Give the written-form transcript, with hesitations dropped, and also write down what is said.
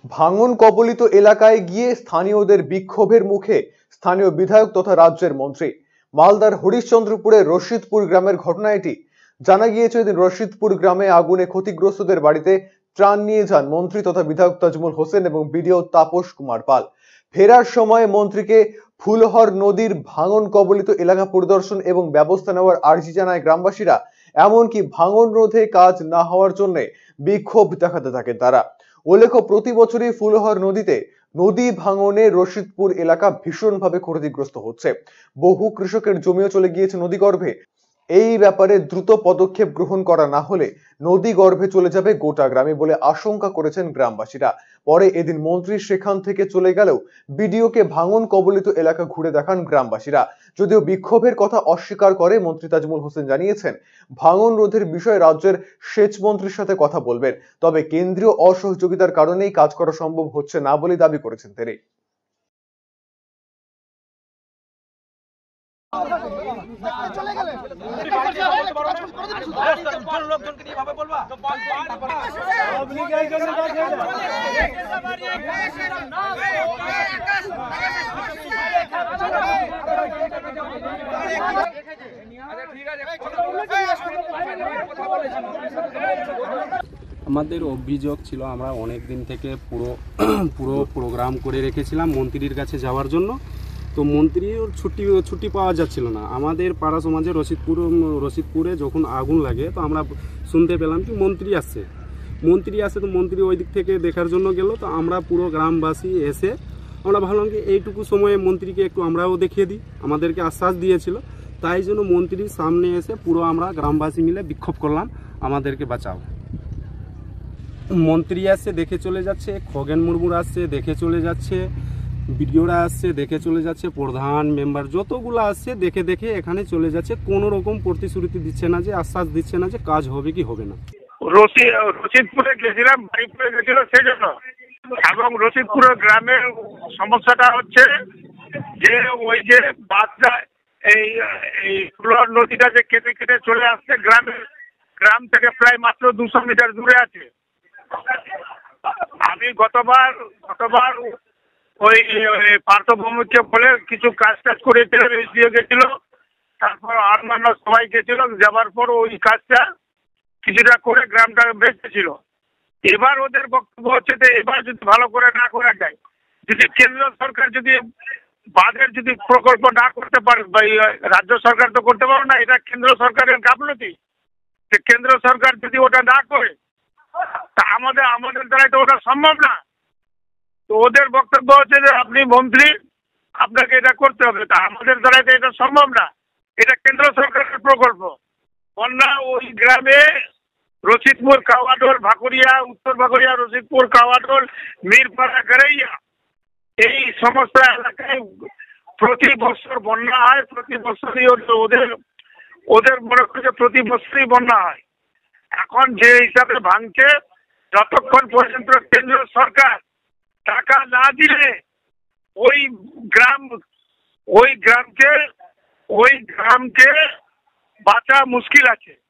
ভাঙন কবলিত এলাকায় গিয়ে স্থানীয়দের বিক্ষোভের মুখে স্থানীয় বিধায়ক তথা রাজ্যের মন্ত্রী। মালদার হরিশ্চন্দ্রপুরের রশিদপুর গ্রামের ঘটনা এটি। জানা গিয়েছে এদিন রশিদপুর গ্রামে আগুনে ক্ষতিগ্রস্তদের বাড়িতে ত্রাণ নিয়ে যান মন্ত্রী তথা বিধায়ক তাজমুল হোসেন এবং বিডিও তাপস কুমার পাল। ফেরার সময় মন্ত্রীকে ফুলহর নদীর ভাঙন কবলিত এলাকা পরিদর্শন এবং ব্যবস্থা নেওয়ার আর্জি জানায় গ্রামবাসীরা। এমনকি ভাঙন রোধে কাজ না হওয়ার জন্য বিক্ষোভ দেখাতে থাকেন তারা। উল্লেখ্য, প্রতি বছরই ফুলহর নদীতে নদী ভাঙনে রশিদপুর এলাকা ভীষণভাবে ক্ষতিগ্রস্ত হচ্ছে। বহু কৃষকের জমিও চলে গিয়েছে নদীগর্ভে। এই ব্যাপারে দ্রুত পদক্ষেপ গ্রহণ করা না হলে নদী গর্ভে চলে যাবে গোটা গ্রামে বলে আশঙ্কা করেছেন গ্রামবাসীরা। পরে এদিন মন্ত্রী সেখান থেকে চলে গেলেও বিডিওকে ভাঙন কবলিত এলাকা ঘুরে দেখান গ্রামবাসীরা। যদিও বিক্ষোভের কথা অস্বীকার করে মন্ত্রী তাজমুল হোসেন জানিয়েছেন ভাঙন রোধের বিষয়ে রাজ্যের সেচ মন্ত্রীর সাথে কথা বলবেন, তবে কেন্দ্রীয় অসহযোগিতার কারণেই কাজ করা সম্ভব হচ্ছে না বলে দাবি করেছেন তিনি। আমাদের অভিযোগ ছিল আমরা অনেক দিন থেকে পুরো প্রোগ্রাম করে রেখেছিলাম মন্ত্রীর কাছে যাওয়ার জন্য। তো মন্ত্রীর ছুটি পাওয়া যাচ্ছিল না। আমাদের পাড়া সমাজে রশিদপুরে যখন আগুন লাগে তো আমরা শুনতে পেলাম কি মন্ত্রী আসছে। তো মন্ত্রী ওই দিক থেকে দেখার জন্য গেল। তো আমরা পুরো গ্রামবাসী এসে আমরা ভাবলাম কি এইটুকু সময়ে মন্ত্রীকে একটু আমরাও দেখিয়ে দিই, আমাদেরকে আশ্বাস দিয়েছিল। তাই জন্য মন্ত্রীর সামনে এসে পুরো আমরা গ্রামবাসী মিলে বিক্ষোভ করলাম, আমাদেরকে বাঁচাও। মন্ত্রী আসছে দেখে চলে যাচ্ছে, খগেন মুর্মুর আসছে দেখে চলে যাচ্ছে, বিডিওরা আসছে দেখে চলে যাচ্ছে, প্রধান মেম্বার যতগুলো আসছে দেখে এখানে চলে যাচ্ছে। কোনো রকম প্রতিশ্রুতি দিচ্ছে না, যে আশ্বাস দিচ্ছে না যে কাজ হবে কি হবে না। রশিদপুরে গেছিলাম, বাড়িপুরে গেছিল সেই জন্য। এবং রশিদপুরের গ্রামের সমস্যাটা হচ্ছে যে ওই যে বাচ্চা এই ফুলহর নদীটা যে কেটে কেটে চলে আসছে গ্রাম থেকে প্রায় মাত্র 200 মিটার দূরে আছে। আমি গতবার ওই পার্থভূমিকে বলে কিছু কাজ করেছিলাম, দিয়ে গেছিল, তারপর অন্যান্য সবাই গেছিল, যাবার পর ওই কাজটা কিছুটা করে গ্রামটা বেঁচেছিল। এবার ওদের বক্তব্য হচ্ছে যে এবার যদি ভালো করে না করা যায়, যদি কেন্দ্র সরকার যদি বাঁধের যদি প্রকল্প না করতে পারে, রাজ্য সরকার তো করতে পারে না, এটা কেন্দ্র সরকারের গাফলতি। কেন্দ্র সরকার যদি ওটা না করে তা আমাদের দ্বারা তো ওটা সম্ভব না। তো ওদের বক্তব্য হচ্ছে যে আপনি মন্ত্রী, আপনাকে এটা করতে হবে। তা আমাদের দ্বারা তো এটা সম্ভব না, এটা কেন্দ্র সরকারের প্রকল্প। বন্যা ওই গ্রামে রশিদপুর, কাওয়াডোল, ভাকুরিয়া, উত্তর ভাকুরিয়া, রশিদপুর, কাওয়াডোল, মিরপাড়া, গারাইয়া, এই সমস্ত এলাকায় প্রতি বছর বন্যা হয়। প্রতি বছরই ওদের মনে করে প্রতি বছরই বন্যা হয়। এখন যে হিসাবে ভাঙছে, যতক্ষণ পর্যন্ত কেন্দ্র সরকার টাকা না দিলে ওই গ্রামকে বাঁচা মুশকিল আছে।